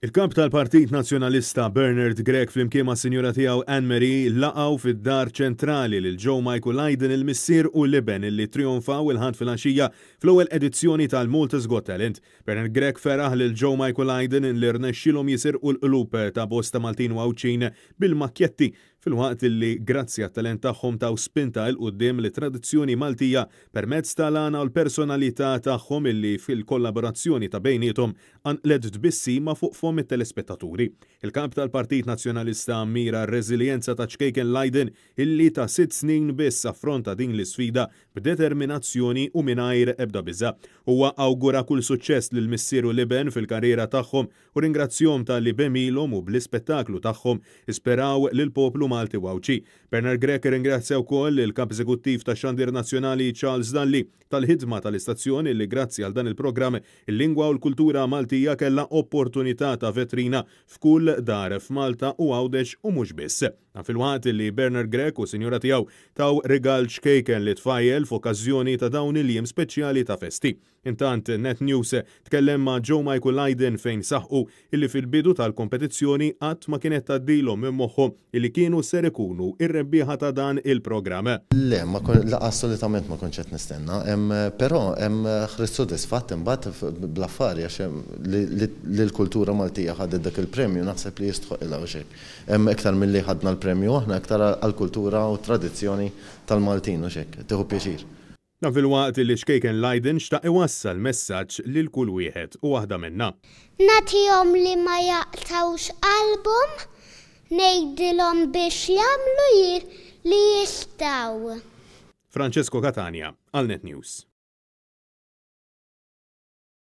Il-kap tal-Partit Nazzjonalista Bernard Grech flimkien ma' sinjura tiegħu Anne-Marie laqgħu fid-dar ċentrali lil Joe Michael Hayden il-missier u l-iben illi trionfaw il-ħadd fil-għaxija fl-ewwel edizzjoni tal-Malta's Got Talent. Bernard Grech feraħ lil Joe Michael Hayden li rnexxilhom jisirqu l-qlub ta' bosta Maltin u Awċin bil-makkjetti fil-waqt li grazzi għat-talent tagħhom taw spinta il qudiem li tradizzjoni Maltija permezz tal-għana u l-personalità tagħhom illi fil-kollaborazzjoni ta' bejniethom anqlet tbissi ma' fuqhom it-telespettaturi. Il-kap tal-Partit Nazzjonalista mira r-reżiljenza ta' Ċkejken Hayden illi ta' 6 snin biss affronta din l-isfida b'determinazzjoni u mingħajr ebda biża'. Huwa awgura kull suċċess lil missieru liben fil-karriera tagħhom u ringrazzjahom tal-li bemilhom u bl-ispettaklu tagħhom isperaw lil poplu Malti u Awċi. Bernard Grech ringrazzja wkoll il-Kap Eżekuttiv tax-Xandir Nazzjonali Charles Dalli tal-ħidma tal-istazzjoni li grazzi għal dan il-programm il-lingwa u l-kultura Maltija kellha opportunità ta' vetrina f'kull dar f'Malta u Għawdex u mhux biss. Fil-waqt li Bernard Grech u sinjura tiegħu taw rigal ċkejken li tfajjel f'okkażjoni ta' dawn il-jiem speċjali ta' festi. Intant Net News tkellem ma' Joe Michael Hayden fejn saħqu illi fil-bidu tal-kompetizzjoni qatt ma kienet tgħaddilhom minn moħħhom illi kienu ser ikunu ir-rebbieħa ta' dan il-programm. Le, laqas solitament ma kontx qed nistenna, però hemm ħriss sodisfatt imbagħad bl-affari għax li l-kultura Maltija ħadet dak il-premju naħseb li jistħoq ilha hekk. Hemm iktar milli ħadna l-premju aħna iktar għall-kultura u tradizzjoni tal-Maltin u hekk, tieħu pjaċir. Dan fil-waqt li Ċkejken Hayden xtaq iwassal messaġġ lil kull wieħed u waħda minnha. Nagħtihom li ma jaqtawx qalbhom, ngħidilhom biex jagħmlu li jistgħu. Francesco Catania, għal Net News.